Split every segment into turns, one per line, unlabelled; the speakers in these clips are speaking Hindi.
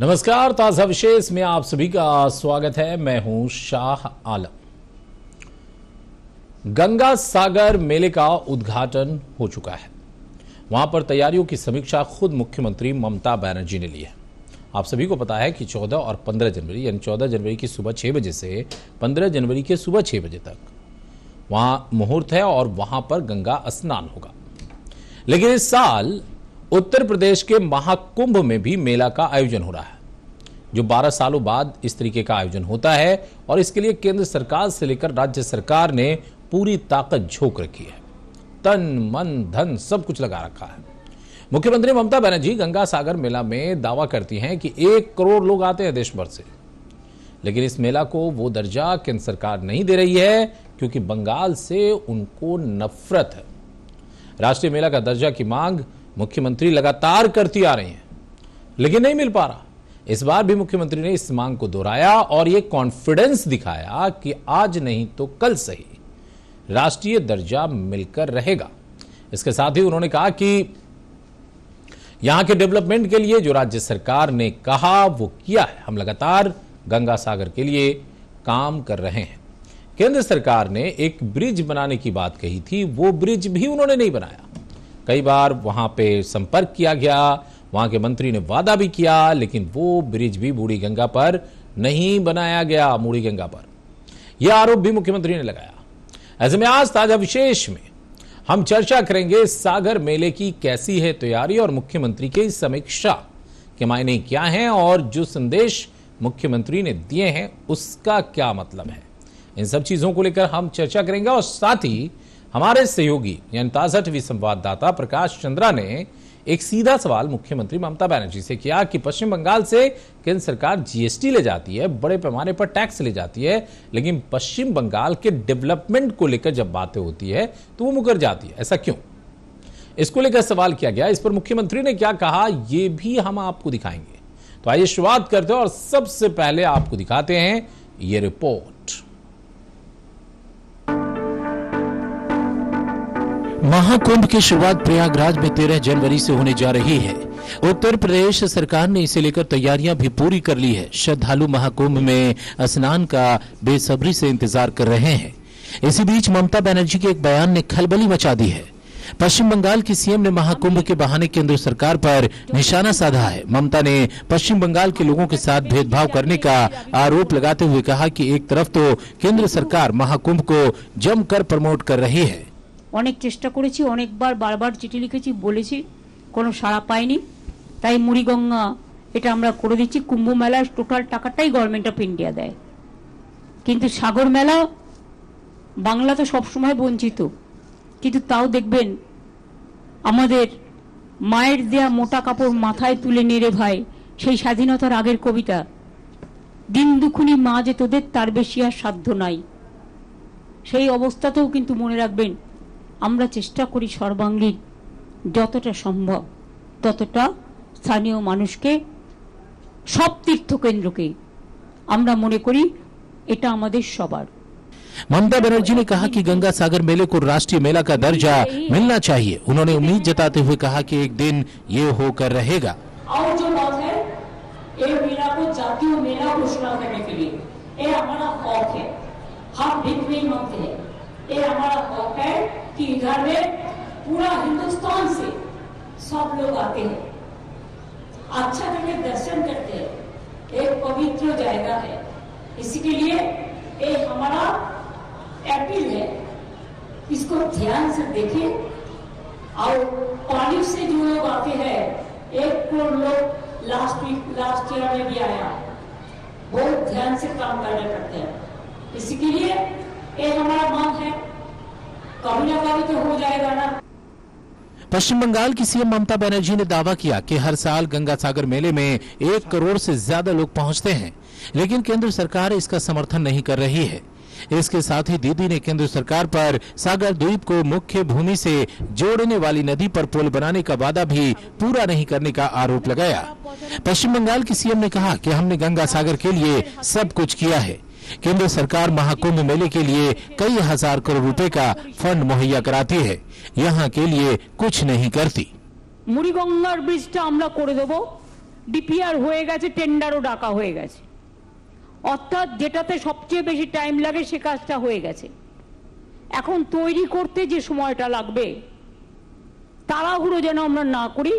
नमस्कार, ताजा विशेष में आप सभी का स्वागत है। मैं हूं शाह आलम। गंगा सागर मेले का उद्घाटन हो चुका है। वहां पर तैयारियों की समीक्षा खुद मुख्यमंत्री ममता बनर्जी ने ली है। आप सभी को पता है कि 14 और 15 जनवरी यानी 14 जनवरी की सुबह 6 बजे से 15 जनवरी के सुबह 6 बजे तक वहां मुहूर्त है और वहां पर गंगा स्नान होगा। लेकिन इस साल उत्तर प्रदेश के महाकुंभ में भी मेला का आयोजन हो रहा है, जो 12 सालों बाद इस तरीके का आयोजन होता है और इसके लिए केंद्र सरकार से लेकर राज्य सरकार ने पूरी ताकत झोंक रखी है। तन मन धन सब कुछ लगा रखा है। मुख्यमंत्री ममता बनर्जी गंगा सागर मेला में दावा करती हैं कि 1 करोड़ लोग आते हैं देश भर से, लेकिन इस मेला को वो दर्जा केंद्र सरकार नहीं दे रही है क्योंकि बंगाल से उनको नफरत है। राष्ट्रीय मेला का दर्जा की मांग मुख्यमंत्री लगातार करती आ रही हैं, लेकिन नहीं मिल पा रहा। इस बार भी मुख्यमंत्री ने इस मांग को दोहराया और यह कॉन्फिडेंस दिखाया कि आज नहीं तो कल सही राष्ट्रीय दर्जा मिलकर रहेगा। इसके साथ ही उन्होंने कहा कि यहां के डेवलपमेंट के लिए जो राज्य सरकार ने कहा वो किया है। हम लगातार गंगा सागर के लिए काम कर रहे हैं। केंद्र सरकार ने एक ब्रिज बनाने की बात कही थी, वो ब्रिज भी उन्होंने नहीं बनाया। कई बार वहां पे संपर्क किया गया, वहां के मंत्री ने वादा भी किया, लेकिन वो ब्रिज भी बूढ़ी गंगा पर नहीं बनाया गया। बूढ़ी गंगा पर यह आरोप भी मुख्यमंत्री ने लगाया। ऐसे में आज ताजा विशेष में हम चर्चा करेंगे सागर मेले की कैसी है तैयारी और मुख्यमंत्री की समीक्षा के मायने क्या हैं और जो संदेश मुख्यमंत्री ने दिए हैं उसका क्या मतलब है। इन सब चीजों को लेकर हम चर्चा करेंगे और साथ ही हमारे सहयोगी यानी ताजा टीवी संवाददाता प्रकाश चंद्रा ने एक सीधा सवाल मुख्यमंत्री ममता बनर्जी से किया कि पश्चिम बंगाल से केंद्र सरकार जीएसटी ले जाती है, बड़े पैमाने पर टैक्स ले जाती है, लेकिन पश्चिम बंगाल के डेवलपमेंट को लेकर जब बातें होती है तो वो मुकर जाती है। ऐसा क्यों? इसको लेकर सवाल किया गया। इस पर मुख्यमंत्री ने क्या कहा ये भी हम आपको दिखाएंगे। तो आइए शुरुआत करते हैं और सबसे पहले आपको दिखाते हैं ये रिपोर्ट।
महाकुंभ की शुरुआत प्रयागराज में 13 जनवरी से होने जा रही है। उत्तर प्रदेश सरकार ने इसे लेकर तैयारियां भी पूरी कर ली है। श्रद्धालु महाकुंभ में स्नान का बेसब्री से इंतजार कर रहे हैं। इसी बीच ममता बनर्जी के एक बयान ने खलबली मचा दी है। पश्चिम बंगाल की सीएम ने महाकुंभ के बहाने केंद्र सरकार पर निशाना साधा है। ममता ने पश्चिम बंगाल के लोगों के साथ भेदभाव करने का आरोप लगाते हुए कहा कि एक तरफ तो केंद्र सरकार महाकुंभ को जमकर प्रमोट कर रही है।
অনেক চেষ্টা করেছি, অনেকবার বারবার চিঠি লিখেছি, বলেছি, কোনো সাড়া পাইনি। তাই মুড়িগঙ্গা এটা আমরা করে দিচ্ছি। কুম্ভ মেলার টোটাল টাকাটাই গভর্নমেন্ট অফ ইন্ডিয়া দেয়, কিন্তু সাগর মেলা বাংলা তো সবসময় বঞ্চিত। কিন্তু তাও দেখবেন আমাদের মায়ের দেয়া মোটা কাপড় মাথায় তুলে নিয়ে রে ভাই, সেই স্বাধীনতার আগের কবিতা, দিন দুখুনি মা যে তোদের তার বেশি আর সাধ্য নাই। সেই অবস্থাতেও কিন্তু মনে রাখবেন আমরা চেষ্টা করি সর্বাঙ্গীন যতটা সম্ভব ততটা স্থানীয় মানুষকে সব তীর্থকেন্দ্রকে আমরা মনে করি এটা আমাদের সবার।
ममता बनर्जी ने कहा कि गंगा सागर मेले को राष्ट्रीय मेला का दर्जा मिलना चाहिए। उन्होंने उम्मीद जताते हुए कहा कि एक दिन ये होकर रहेगा।
और जो बात है ये मेला को जातीय मेला घोषणा करने के लिए ये हमारा हक है। हम भीख नहीं मांगते हैं, ये हमारा हक है कि इधर में पूरा हिंदुस्तान से सब लोग आते हैं, अच्छा करके दर्शन करते हैं। एक पवित्र जगह है, इसी के लिए ये हमारा अपील है, इसको ध्यान से देखें। और पानी से जो लोग आते हैं, 1 करोड़ लोग लास्ट ईयर में भी आया, बहुत ध्यान से काम करना करते हैं। इसी के लिए ये हमारा मांग है, कभी ना कभी तो हो जाएगा ना।
पश्चिम बंगाल की सीएम ममता बनर्जी ने दावा किया कि हर साल गंगा सागर मेले में 1 करोड़ से ज्यादा लोग पहुंचते हैं, लेकिन केंद्र सरकार इसका समर्थन नहीं कर रही है। इसके साथ ही दीदी ने केंद्र सरकार पर सागर द्वीप को मुख्य भूमि से जोड़ने वाली नदी पर पुल बनाने का वादा भी पूरा नहीं करने का आरोप लगाया। पश्चिम बंगाल की सीएम ने कहा कि हमने गंगा सागर के लिए सब कुछ किया है। केंद्र सरकार महाकुंभ मेले के लिए कई हजार करोड़ रुपए का फंड मुहैया कराती है, यहाँ के लिए कुछ नहीं करती।
মুড়িগঙ্গার ব্রিজটা আমরা করে দেব, ডিপিআর হয়ে গেছে, টেন্ডারও ডাকা হয়ে গেছে, অর্থাৎ যেটাতে সবচেয়ে বেশি টাইম লাগে সে কাজটা হয়ে গেছে। এখন তৈরি করতে যে সময়টা লাগবে তাড়াহুড়ো যেন আমরা না করি,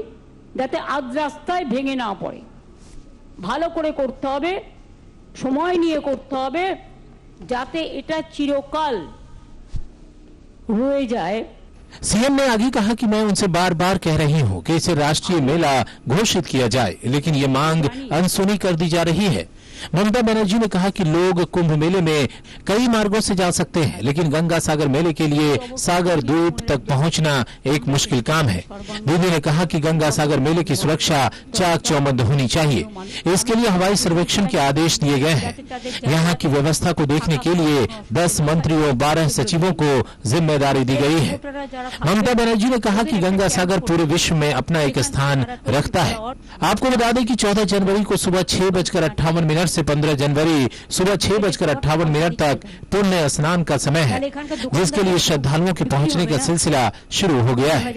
যাতে আজ রাস্তায় ভেঙে না পড়ে। ভালো করে করতে হবে, সময় নিয়ে করতে হবে, যাতে এটা চিরকাল রয়ে যায়।
सीएम ने आगे कहा कि मैं उनसे बार बार कह रही हूं कि इसे राष्ट्रीय मेला घोषित किया जाए, लेकिन ये मांग अनसुनी कर दी जा रही है। ममता बनर्जी ने कहा कि लोग कुंभ मेले में कई मार्गों से जा सकते हैं, लेकिन गंगा सागर मेले के लिए सागर द्वीप तक पहुंचना एक मुश्किल काम है। दीदी ने कहा कि गंगा सागर मेले की सुरक्षा चाक चौबंद होनी चाहिए। इसके लिए हवाई सर्वेक्षण के आदेश दिए गए हैं। यहाँ की व्यवस्था को देखने के लिए 10 मंत्रियों 12 सचिवों को जिम्मेदारी दी गई है। ममता बनर्जी ने कहा कि गंगा सागर पूरे विश्व में अपना एक स्थान रखता है। आपको बता दें कि 14 जनवरी को सुबह 6:58 से 15 जनवरी सुबह 6:58 तक पुण्य स्नान का समय है, जिसके लिए श्रद्धालुओं के पहुंचने का सिलसिला शुरू हो गया है।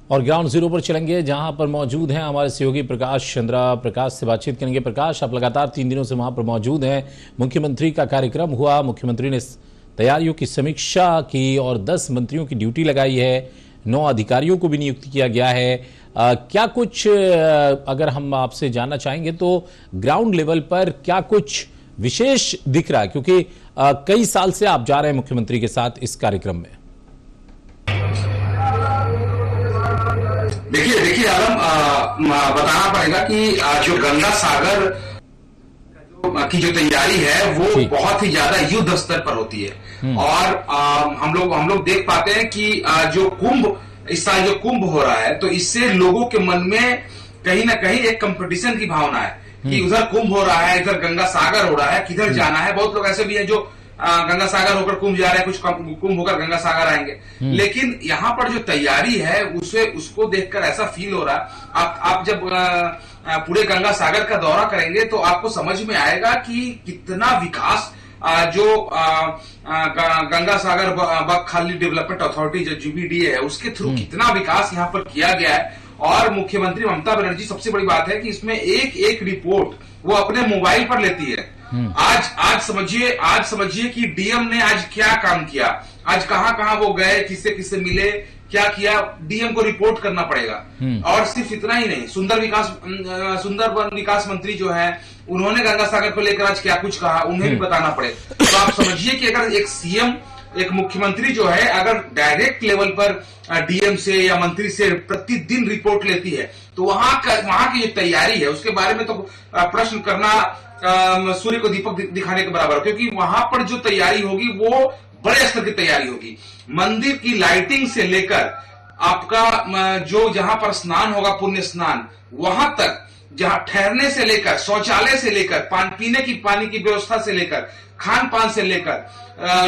और ग्राउंड जीरो पर चलेंगे, जहां पर मौजूद हैं हमारे सहयोगी प्रकाश चंद्रा। प्रकाश से बातचीत करेंगे। प्रकाश, आप लगातार 3 दिनों से वहां पर मौजूद हैं। मुख्यमंत्री का कार्यक्रम हुआ, मुख्यमंत्री ने तैयारियों की समीक्षा की और 10 मंत्रियों की ड्यूटी लगाई है, 9 अधिकारियों को भी नियुक्त किया गया है। क्या कुछ अगर हम आपसे जानना चाहेंगे तो ग्राउंड लेवल पर क्या कुछ विशेष दिख रहा है, क्योंकि कई साल से आप जा रहे हैं मुख्यमंत्री के साथ इस कार्यक्रम में।
देखिए आलम, बताना पड़ेगा कि जो गंगा सागर की जो तैयारी है वो बहुत ही ज्यादा युद्ध स्तर पर होती है। और हम लोग देख पाते हैं कि जो कुंभ इस साल जो कुंभ हो रहा है, तो इससे लोगों के मन में कहीं ना कहीं एक कंपटीशन की भावना है कि उधर कुंभ हो रहा है, इधर गंगा सागर हो रहा है, किधर जाना है। बहुत लोग ऐसे भी हैं जो गंगा सागर होकर कुंभ जा रहे हैं, कुछ कुंभ होकर गंगा सागर आएंगे। लेकिन यहाँ पर जो तैयारी है उसको देखकर ऐसा फील हो रहा है, आप जब पूरे गंगा सागर का दौरा करेंगे तो आपको समझ में आएगा कि कितना विकास जो गंगा सागर बकखाली डेवलपमेंट अथॉरिटी जो GBDA है उसके थ्रू कितना विकास यहाँ पर किया गया है। और मुख्यमंत्री ममता बनर्जी, सबसे बड़ी बात है कि इसमें एक रिपोर्ट वो अपने मोबाइल पर लेती है। आज समझिए कि डीएम ने आज क्या काम किया, आज कहां वो गए, किससे मिले, क्या किया, डीएम को रिपोर्ट करना पड़ेगा। और सिर्फ इतना ही नहीं, सुंदरवन विकास मंत्री जो है उन्होंने गंगा सागर को लेकर आज क्या कुछ कहा, उन्हें भी बताना पड़ेगा। तो आप समझिए कि अगर एक सीएम, एक मुख्यमंत्री जो है अगर डायरेक्ट लेवल पर डीएम से या मंत्री से प्रतिदिन रिपोर्ट लेती है, तो वहां की जो तैयारी है उसके बारे में तो प्रश्न करना सूर्य को दीपक दिखाने के बराबर, क्योंकि वहां पर जो तैयारी होगी वो बड़े स्तर की तैयारी होगी। मंदिर की लाइटिंग से लेकर आपका जो जहां पर स्नान होगा, पुण्य स्नान, वहां तक, जहां ठहरने से लेकर, शौचालय से लेकर, पानी की व्यवस्था से लेकर, खान पान से लेकर,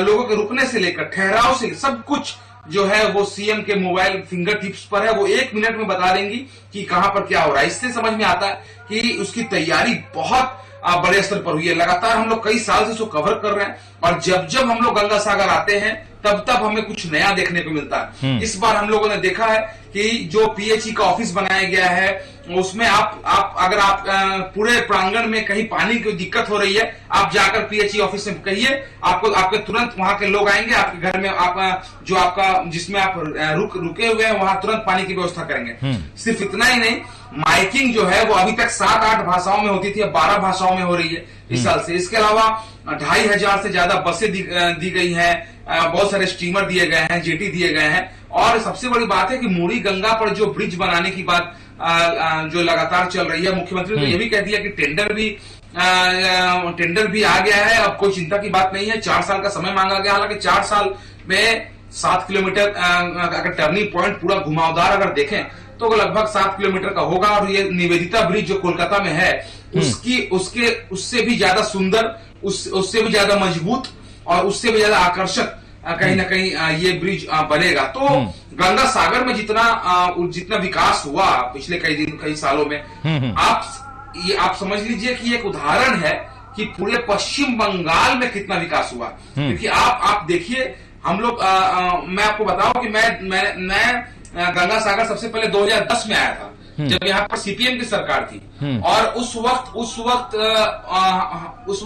लोगों के रुकने से लेकर, ठहराव से, सब कुछ जो है वो सीएम के मोबाइल फिंगर टिप्स पर है। वो 1 मिनट में बता देंगी कि कहां पर क्या हो रहा है। इससे समझ में आता है कि उसकी तैयारी बहुत बड़े स्तर पर हुई है। लगातार हम लोग कई साल से इसको कवर कर रहे हैं और जब हम लोग गंगा सागर आते हैं तब हमें कुछ नया देखने को मिलता है। इस बार हम लोगों ने देखा है कि जो PHE का ऑफिस बनाया गया है उसमें अगर आप पूरे प्रांगण में कहीं पानी की दिक्कत हो रही है, आप जाकर PHE ऑफिस में कहिए, आपके तुरंत वहां के लोग आएंगे, आपके घर में जिसमें आप रुके हुए हैं वहां तुरंत पानी की व्यवस्था करेंगे। सिर्फ इतना ही नहीं, माइकिंग जो है वो अभी तक 7-8 भाषाओं में होती थी, अब 12 भाषाओं में हो रही है इस साल से। इसके अलावा 2500 से ज्यादा बसें दी गई हैं, बहुत सारे स्टीमर दिए गए हैं, जेटी दिए गए हैं। और सबसे बड़ी बात है कि मूड़ी गंगा पर जो ब्रिज बनाने की बात जो लगातार चल रही है, मुख्यमंत्री ने यह भी कह दिया कि टेंडर भी आ गया है, अब कोई चिंता की बात नहीं है। 4 साल का समय मांगा गया, हालांकि 4 साल में 7 किलोमीटर अगर टर्निंग पॉइंट पूरा घुमावदार अगर देखें तो लगभग 7 किलोमीटर का होगा। और ये निवेदिता ब्रिज जो कोलकाता में है उससे भी ज्यादा सुंदर, उससे भी ज्यादा मजबूत और उससे भी ज्यादा आकर्षक कहीं ना कहीं ये ब्रिज बनेगा। तो गंगा सागर में जितना विकास हुआ पिछले कई सालों में, आप समझ लीजिए कि एक उदाहरण है कि पूरे पश्चिम बंगाल में कितना विकास हुआ। क्योंकि आप देखिए, हम लोग मैं आपको बताऊं कि मैं गंगा सागर सबसे पहले 2010 में आया था, जब यहाँ पर सीपीएम की सरकार थी। और उस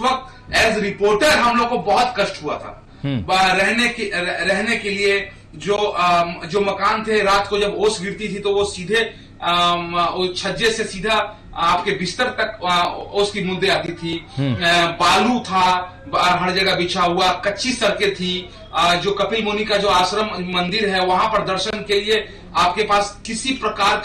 वक्त एज रिपोर्टर हम लोग को बहुत कष्ट हुआ था। रहने के लिए जो मकान थे, रात को जब ओस गिरती थी तो वो सीधे छज्जे से सीधा आपके बिस्तर तक ओस की बूंदें आती थी। बालू था हर जगह बिछा हुआ, कच्ची सड़कें थी। जो कपिल मुनि का जो आश्रम मंदिर है, वहां पर दर्शन के लिए आपके पास किसी प्रकार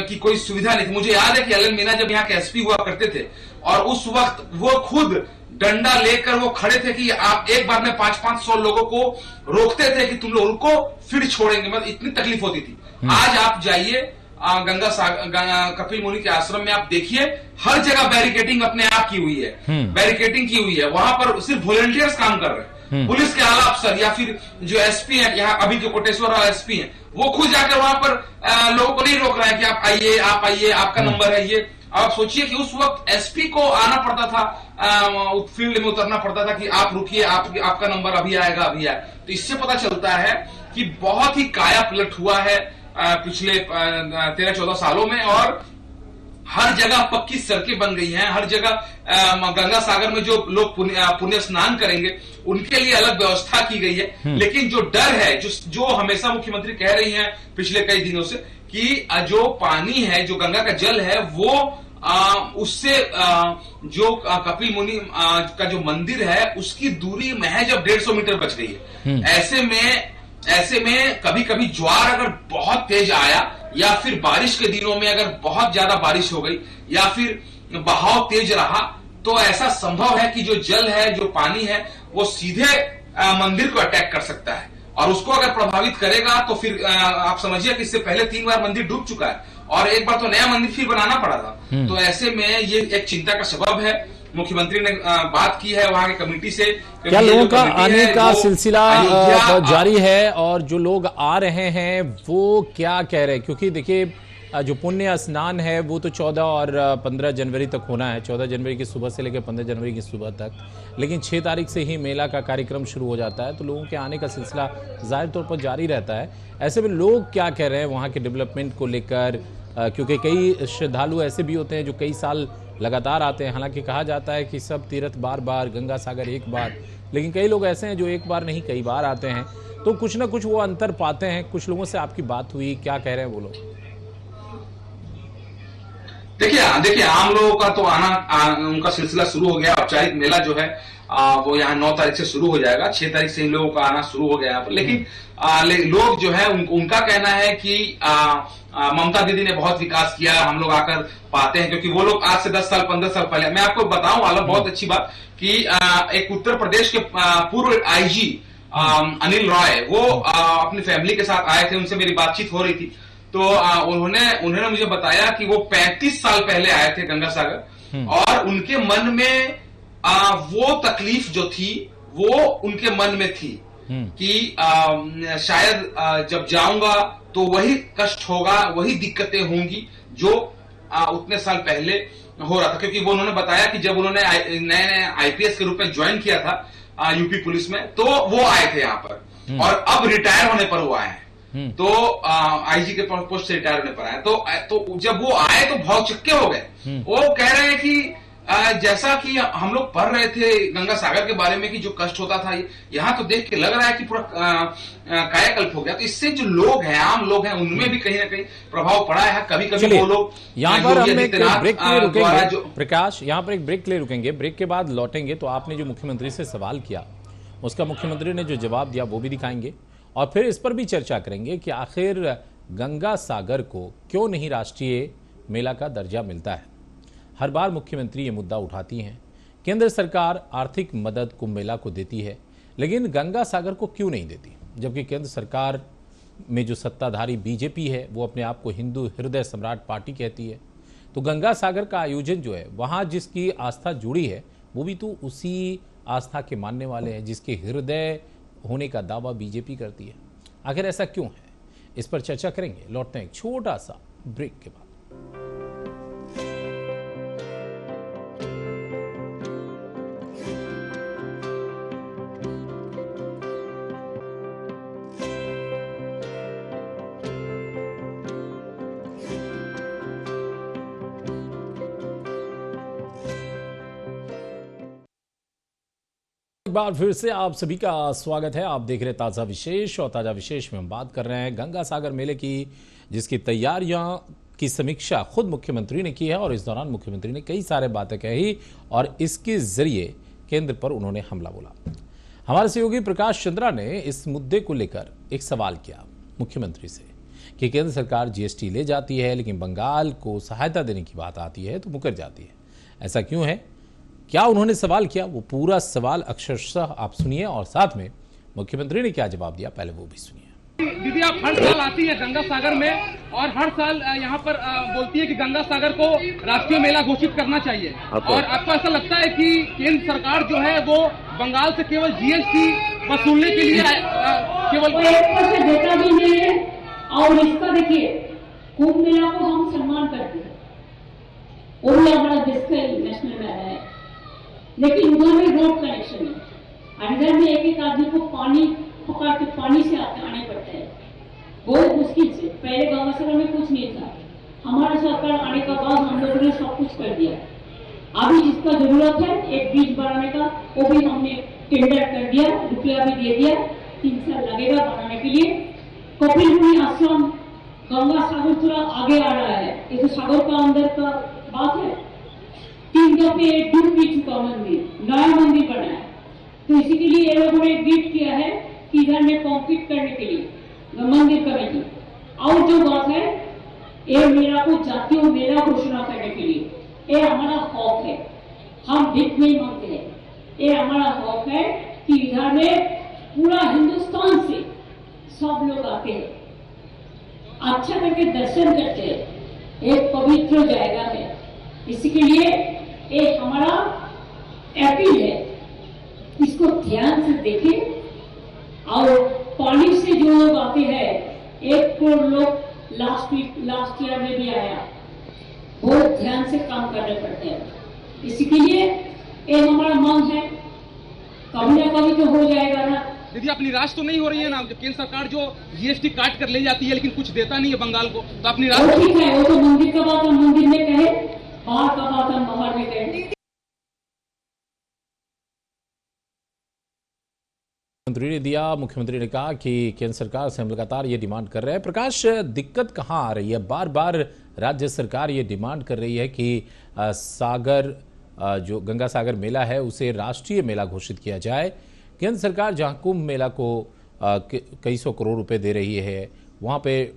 की कोई सुविधा नहीं थी। मुझे याद है कि एल एन मीना जब यहाँ के एसपी हुआ करते थे, और उस वक्त वो खुद डंडा लेकर वो खड़े थे कि आप एक बार में 500-500 लोगों को रोकते थे कि तुम लोग रुको, फिर छोड़ेंगे। मतलब इतनी तकलीफ होती थी। आज आप जाइए गंगा सागर कपिल मुनि के आश्रम में, आप देखिए हर जगह बैरिकेडिंग अपने आप की हुई है, बैरिकेडिंग की हुई है। वहां पर सिर्फ वॉलंटियर्स काम कर रहे हैं। पुलिस के आला अफसर या फिर जो एसपी है, यहाँ अभी जो कोटेश्वर एसपी है, वो खुद जाकर वहां पर लोगों को नहीं रोक रहा है कि आप आइए, आपका नंबर है ये। आप सोचिए कि उस वक्त एसपी को आना पड़ता था, फील्ड में उतरना पड़ता था कि आप रुकिए, आपका नंबर अभी आएगा। तो इससे पता चलता है कि बहुत ही काया पलट हुआ है पिछले 13-14 सालों में। और हर जगह पक्की सड़कें बन गई हैं, हर जगह गंगा सागर में जो लोग पुण्य स्नान करेंगे उनके लिए अलग व्यवस्था की गई है। लेकिन जो डर है, जो हमेशा मुख्यमंत्री कह रही हैं पिछले कई दिनों से, कि जो पानी है, जो गंगा का जल है, वो उससे जो कपिल मुनि का जो मंदिर है उसकी दूरी महज अब 150 मीटर बच गई है। ऐसे में कभी कभी ज्वार अगर बहुत तेज आया, या फिर बारिश के दिनों में अगर बहुत ज्यादा बारिश हो गई, या फिर बहाव तेज रहा, तो ऐसा संभव है कि जो जल है, जो पानी है, वो सीधे मंदिर को अटैक कर सकता है। और उसको अगर प्रभावित करेगा तो फिर आप समझिए कि इससे पहले 3 बार मंदिर डूब चुका है, और एक बार तो नया मंदिर फिर बनाना पड़ा था। तो ऐसे में ये एक चिंता का सबब है। मुख्यमंत्री ने बात की है वहां की कमेटी से।
क्या लोगों का आने का सिलसिला जारी है, और जो लोग आ रहे हैं वो क्या कह रहे हैं? क्योंकि देखिए, जो पुण्य स्नान है वो तो 14 और 15 जनवरी तक होना है, 14 जनवरी की सुबह से लेकर 15 जनवरी की सुबह तक। लेकिन 6 तारीख से ही मेला का कार्यक्रम शुरू हो जाता है, तो लोगों के आने का सिलसिला जाहिर तौर पर जारी रहता है। ऐसे में लोग क्या कह रहे हैं वहाँ के डेवलपमेंट को लेकर? क्योंकि कई श्रद्धालु ऐसे भी होते हैं जो कई साल लगातार आते हैं। हालांकि कहा जाता है कि सब तीर्थ बार बार, गंगा सागर एक बार, लेकिन कई लोग ऐसे हैं जो एक बार नहीं कई बार आते हैं, तो कुछ ना कुछ वो अंतर पाते हैं। कुछ लोगों से आपकी बात हुई, क्या कह रहे हैं वो लोग?
देखिए आम लोगों का तो आना, उनका सिलसिला शुरू हो गया। औपचारिक मेला जो है वो यहाँ 9 तारीख से शुरू हो जाएगा। 6 तारीख से इन लोगों का आना शुरू हो गया यहाँ पर। लेकिन लोग जो है उनका कहना है कि ममता दीदी ने बहुत विकास किया, हम लोग आकर पाते हैं। क्योंकि वो लोग आज से 10 साल 15 साल पहले, मैं आपको बताऊं आलम, बहुत अच्छी बात कि एक उत्तर प्रदेश के पूर्व आईजी अनिल रॉय, वो अपनी फैमिली के साथ आए थे, उनसे मेरी बातचीत हो रही थी। तो उन्होंने मुझे बताया कि वो 35 साल पहले आए थे गंगा सागर, और उनके मन में वो तकलीफ जो थी वो उनके मन में थी कि शायद जब जाऊंगा तो वही कष्ट होगा, वही दिक्कतें होंगी जो उतने साल पहले हो रहा था। क्योंकि वो उन्होंने बताया कि जब उन्होंने नए आईपीएस के रूप में ज्वाइन किया था यूपी पुलिस में, तो वो आए थे यहाँ पर, और अब रिटायर होने पर वो आए हैं। तो आईजी के पोस्ट से रिटायर होने पर आए। तो जब वो आए तो भौचक्के हो गए। वो कह रहे हैं कि जैसा कि हम लोग पढ़ रहे थे गंगा सागर के बारे में कि जो कष्ट होता था, यहाँ तो देख के लग रहा है कि पूरा कायाकल्प हो गया। तो इससे जो लोग हैं, आम लोग हैं, उनमें भी कहीं ना कहीं प्रभाव पड़ा है। कभी कभी वो लोग
यहाँ पर हम एक ब्रेक के लिए रुकेंगे प्रकाश, यहाँ पर एक ब्रेक के लिए रुकेंगे। ब्रेक के बाद लौटेंगे तो आपने जो मुख्यमंत्री से सवाल किया उसका मुख्यमंत्री ने जो जवाब दिया वो भी दिखाएंगे, और फिर इस पर भी चर्चा करेंगे कि आखिर गंगा सागर को क्यों नहीं राष्ट्रीय मेला का दर्जा मिलता है। हर बार मुख्यमंत्री ये मुद्दा उठाती हैं। केंद्र सरकार आर्थिक मदद कुंभ मेला को देती है, लेकिन गंगा सागर को क्यों नहीं देती? जबकि केंद्र सरकार में जो सत्ताधारी बीजेपी है वो अपने आप को हिंदू हृदय सम्राट पार्टी कहती है। तो गंगा सागर का आयोजन जो है, वहाँ जिसकी आस्था जुड़ी है वो भी तो उसी आस्था के मानने वाले हैं जिसके हृदय होने का दावा बीजेपी करती है। आखिर ऐसा क्यों है, इस पर चर्चा करेंगे। लौटते हैं एक छोटा सा ब्रेक के बाद। एक बार फिर से आप सभी का स्वागत है। आप देख रहे ताज़ा विशेष, और ताज़ा विशेष में हम बात कर रहे हैं गंगा सागर मेले की, जिसकी तैयारियां की समीक्षा खुद मुख्यमंत्री ने की है। और इस दौरान मुख्यमंत्री ने कई सारे बातें कही और इसके जरिए केंद्र पर उन्होंने हमला बोला। हमारे सहयोगी प्रकाश चंद्रा ने इस मुद्दे को लेकर एक सवाल किया मुख्यमंत्री से कि केंद्र सरकार जीएसटी ले जाती है, लेकिन बंगाल को सहायता देने की बात आती है तो मुकर जाती है। ऐसा क्यों है, क्या उन्होंने सवाल किया, वो पूरा सवाल अक्षरशः आप सुनिए, और साथ में मुख्यमंत्री ने क्या जवाब दिया पहले वो भी सुनिए।
दीदी, आप हर साल आती है गंगा सागर में और हर साल यहाँ पर बोलती है कि गंगा सागर को राष्ट्रीय मेला घोषित करना चाहिए, और आपको ऐसा लगता है कि केंद्र सरकार जो है वो बंगाल से केवल जीएसटी वसूलने के लिए केवल
देता भी नहीं है। और इसका देखिए, कुंभ मेला को हम सम्मान करते हैं, वो भी हमारा देश का नेशनल मेला है, लेकिन उधर में रोड कनेक्शन है, अंदर में एक एक आदमी को पानी पकड़ के पानी से आने पड़ता है, बहुत मुश्किल से। पहले गंगा सागर में कुछ नहीं था, हमारा सरकार आने के बाद हम लोगों ने सब कुछ कर दिया। अभी जिसका जरूरत है एक ब्रिज बनाने का, वो भी हमने टेंडर कर दिया, रुपया भी दे दिया, 3 साल लगेगा बनाने के लिए। कपिल मुनि आश्रम गंगा सागर थोड़ा आगे आ रहा है, ये तो सागर का अंदर का बात है। 3 दफे डूब भी चुका मंदिर, नया मंदिर बना है, तो इसी के लिए ये लोगों ने गिफ्ट किया है कि इधर में कॉम्पीट करने के लिए मंदिर कमेटी। और जो बात है, ये मेला को जातीय मेला घोषणा करने के लिए, ये हमारा हक है, हम भीख नहीं मांगते हैं, ये हमारा हक है कि इधर में पूरा हिंदुस्तान से सब लोग आते हैं, अच्छा करके दर्शन करते हैं, एक पवित्र जाएगा है। इसी के लिए एक हमारा अपील है, इसको ध्यान से देखें। और पानी से जो लोग आते हैं, 1 करोड़ लोग लास्ट ईयर में भी आया, बहुत ध्यान से काम करने पड़ते हैं। इसी के लिए ये हमारा मांग है, कभी ना कभी तो हो जाएगा ना।
दीदी, आप निराश तो नहीं हो रही है ना, जब केंद्र सरकार जो जीएसटी काट कर ले जाती है लेकिन कुछ देता नहीं है बंगाल को, तो आप निराश?
वो ठीक है, वो तो मंदिर का बात हम मंदिर में कहे, बाहर का बात हम बाहर में कहे।
मुख्यमंत्री ने दिया, मुख्यमंत्री ने कहा कि केंद्र सरकार से हम लगातार ये डिमांड कर रहे हैं। प्रकाश, दिक्कत कहाँ आ रही है? बार बार राज्य सरकार ये डिमांड कर रही है कि सागर जो गंगा सागर मेला है उसे राष्ट्रीय मेला घोषित किया जाए। केंद्र सरकार जहां कुंभ मेला को कई सौ करोड़ रुपए दे रही है, वहां पे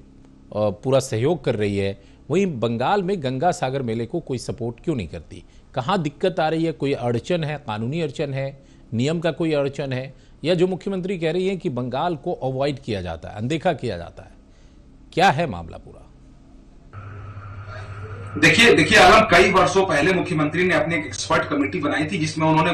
पूरा सहयोग कर रही है, वहीं बंगाल में गंगा सागर मेले को कोई सपोर्ट क्यों नहीं करती? कहाँ दिक्कत आ रही है? कोई अड़चन है, कानूनी अड़चन है, नियम का कोई अड़चन है, या जो मुख्यमंत्री कह रही है कि बंगाल को अवॉइड किया जाता है, अनदेखा किया जाता है? क्या है मामला पूरा?
देखिए आलम, कई वर्षों पहले मुख्यमंत्री ने अपनी एक एक्सपर्ट कमेटी बनाई थी, जिसमें उन्होंने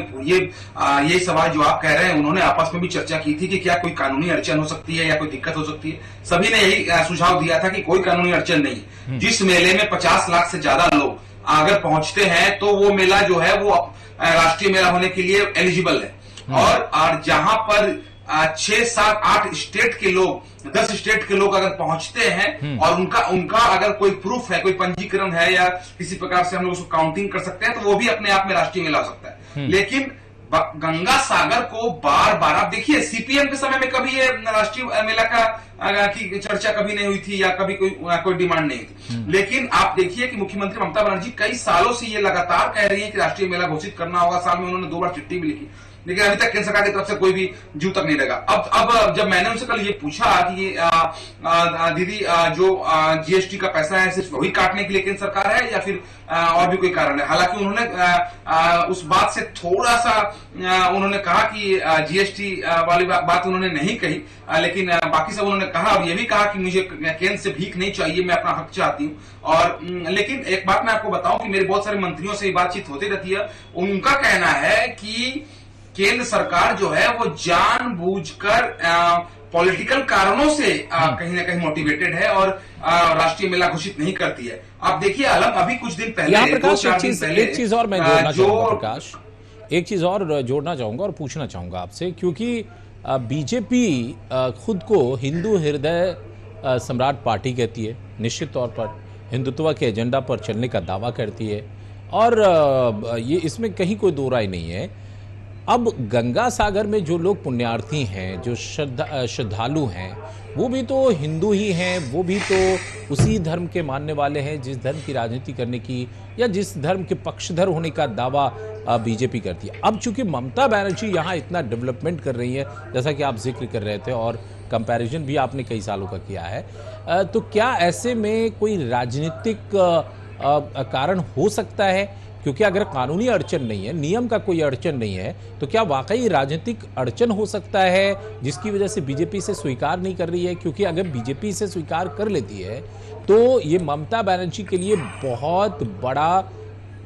ये सवाल जो आप कह रहे हैं, उन्होंने आपस में भी चर्चा की थी कि क्या कोई कानूनी अड़चन हो सकती है या कोई दिक्कत हो सकती है। सभी ने यही सुझाव दिया था कि कोई कानूनी अड़चन नहीं। जिस मेले में 50 लाख से ज्यादा लोग अगर पहुंचते हैं तो वो मेला जो है वो राष्ट्रीय मेला होने के लिए एलिजिबल है। और जहां पर 6, 7, 8 स्टेट के लोग, 10 स्टेट के लोग अगर पहुंचते हैं और उनका अगर कोई प्रूफ है, कोई पंजीकरण है या किसी प्रकार से हम लोग उसको काउंटिंग कर सकते हैं, तो वो भी अपने आप में राष्ट्रीय मेला हो सकता है। लेकिन गंगा सागर को बार बार, आप देखिए सीपीएम के समय में कभी ये राष्ट्रीय मेला की चर्चा कभी नहीं हुई थी या कभी कोई डिमांड नहीं थी। लेकिन आप देखिए कि मुख्यमंत्री ममता बनर्जी कई सालों से ये लगातार कह रही है कि राष्ट्रीय मेला घोषित करना होगा। साल में उन्होंने 2 बार चिट्ठी भी लिखी, लेकिन अभी तक केंद्र सरकार की तरफ से कोई भी जू तक नहीं लगा। अब जब मैंने उनसे कल ये पूछा कि दीदी जो जीएसटी का पैसा है सिर्फ वही काटने के लिए केंद्र सरकार है या फिर और भी कोई कारण है, हालांकि उन्होंने उस बात से थोड़ा सा उन्होंने कहा कि जीएसटी वाली बात उन्होंने नहीं कही, लेकिन बाकी सब उन्होंने कहा। और ये भी कहा कि मुझे केंद्र से भीख नहीं चाहिए, मैं अपना हक चाहती हूँ। और लेकिन एक बात मैं आपको बताऊं कि मेरे बहुत सारे मंत्रियों से बातचीत होती रहती है, उनका कहना है कि केंद्र सरकार जो है वो जानबूझकर पॉलिटिकल कारणों से कहीं ना कहीं मोटिवेटेड है और राष्ट्रीय मेला घोषित नहीं करती है। आप देखिए आलम, अभी कुछ दिन पहले,
एक चीज और मैं जोड़ना चाहूंगा प्रकाश, एक चीज और जोड़ना चाहूंगा और पूछना चाहूंगा आपसे, क्योंकि बीजेपी खुद को हिंदू हृदय सम्राट पार्टी कहती है, निश्चित तौर पर हिंदुत्व के एजेंडा पर चलने का दावा करती है, और ये इसमें कहीं कोई दो राय नहीं है। अब गंगा सागर में जो लोग पुण्यार्थी हैं, जो श्रद्धालु हैं, वो भी तो हिंदू ही हैं, वो भी तो उसी धर्म के मानने वाले हैं जिस धर्म की राजनीति करने की या जिस धर्म के पक्षधर होने का दावा बीजेपी करती है। अब चूंकि ममता बनर्जी यहाँ इतना डेवलपमेंट कर रही है, जैसा कि आप जिक्र कर रहे थे और कंपैरिजन भी आपने कई सालों का किया है, तो क्या ऐसे में कोई राजनीतिक कारण हो सकता है? क्योंकि अगर कानूनी अड़चन नहीं है, नियम का कोई अड़चन नहीं है, तो क्या वाकई राजनीतिक अड़चन हो सकता है जिसकी वजह से बीजेपी से स्वीकार नहीं कर रही है? क्योंकि अगर बीजेपी से स्वीकार कर लेती है तो ये ममता बनर्जी के लिए बहुत बड़ा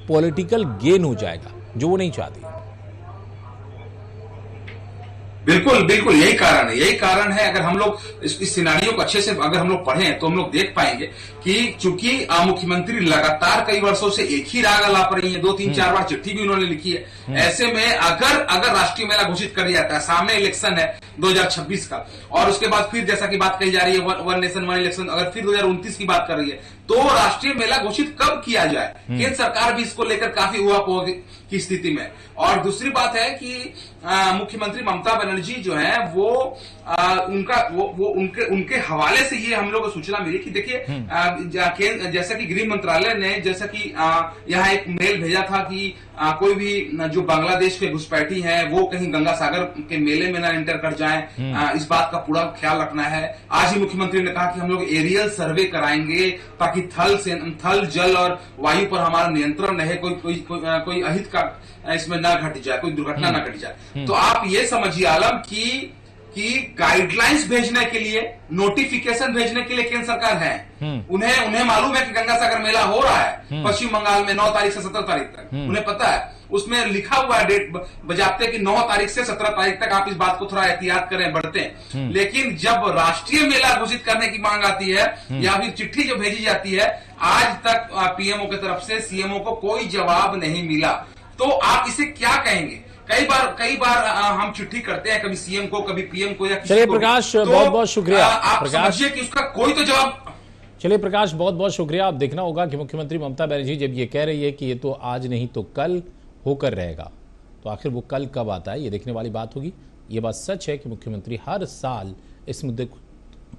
पॉलिटिकल गेन हो जाएगा, जो वो नहीं चाहती।
बिल्कुल बिल्कुल यही कारण है। अगर हम लोग इस सिनारियो को अच्छे से अगर हम लोग पढ़ें तो हम लोग देख पाएंगे कि चूंकि मुख्यमंत्री लगातार कई वर्षों से एक ही राग अलाप रही है, 2-3-4 बार चिट्ठी भी उन्होंने लिखी है। ऐसे में अगर राष्ट्रीय मेला घोषित कर दिया जाता है, सामने इलेक्शन है 2026 का, और उसके बाद फिर जैसा कि बात कही जा रही है वन नेशन वन इलेक्शन, अगर फिर 2029 की बात कर रही है, तो राष्ट्रीय मेला घोषित कब किया जाए? केंद्र सरकार भी इसको लेकर काफी उहापोह की स्थिति में। और दूसरी बात है कि मुख्यमंत्री ममता बनर्जी जो है वो उनके हवाले से ये हम लोग को सूचना मिली कि देखिए जैसा कि गृह मंत्रालय ने जैसा कि यहाँ एक मेल भेजा था कि कोई भी जो बांग्लादेश के घुसपैठी हैं वो कहीं गंगा सागर के मेले में ना एंटर कर जाएं, इस बात का पूरा ख्याल रखना है। आज ही मुख्यमंत्री ने कहा कि हम लोग एरियल सर्वे कराएंगे ताकि थल जल और वायु पर हमारा नियंत्रण रहे, कोई अहित का इसमें ना घट जाए, कोई दुर्घटना ना घट जाए। तो आप ये समझिए आलम कि गाइडलाइंस भेजने के लिए, नोटिफिकेशन भेजने के लिए केंद्र सरकार है। उन्हें मालूम है कि गंगा सागर मेला हो रहा है पश्चिम बंगाल में 9 तारीख से 17 तारीख तक, उन्हें पता है, उसमें लिखा हुआ है डेट बजाते कि 9 तारीख से 17 तारीख तक आप इस बात को थोड़ा एहतियात करें, बढ़ते। लेकिन जब राष्ट्रीय मेला घोषित करने की मांग आती है या फिर चिट्ठी जो भेजी जाती है, आज तक पीएमओ की तरफ से सीएमओ को कोई जवाब नहीं मिला। तो आप इसे क्या कहेंगे? कई बार हम चिट्ठी करते हैं, कभी सीएम को, कभी पीएम को, या
चलिए प्रकाश, तो बहुत बहुत शुक्रिया।
आप समझिए कि उसका कोई तो जवाब।
चलिए प्रकाश, बहुत बहुत शुक्रिया। आप देखना होगा कि मुख्यमंत्री ममता बनर्जी जब ये कह रही है कि ये तो आज नहीं तो कल होकर रहेगा, तो आखिर वो कल कब आता है ये देखने वाली बात होगी। ये बात सच है कि मुख्यमंत्री हर साल इस मुद्दे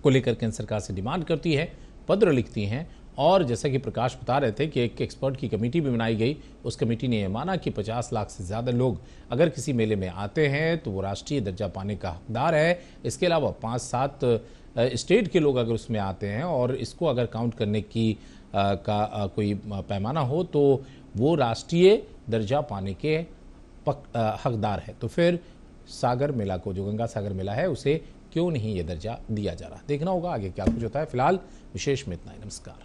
को लेकर केंद्र सरकार से डिमांड करती है, पत्र लिखती हैं, और जैसा कि प्रकाश बता रहे थे कि एक एक्सपर्ट की कमेटी भी बनाई गई। उस कमेटी ने यह माना कि 50 लाख से ज़्यादा लोग अगर किसी मेले में आते हैं तो वो राष्ट्रीय दर्जा पाने का हकदार है। इसके अलावा 5-7 स्टेट के लोग अगर उसमें आते हैं और इसको अगर काउंट करने की कोई पैमाना हो तो वो राष्ट्रीय दर्जा पाने के हकदार है। तो फिर सागर मेला को, जो गंगा सागर मेला है, उसे क्यों नहीं ये दर्जा दिया जा रहा? देखना होगा आगे क्या कुछ होता है। फिलहाल विशेष में इतना ही। नमस्कार।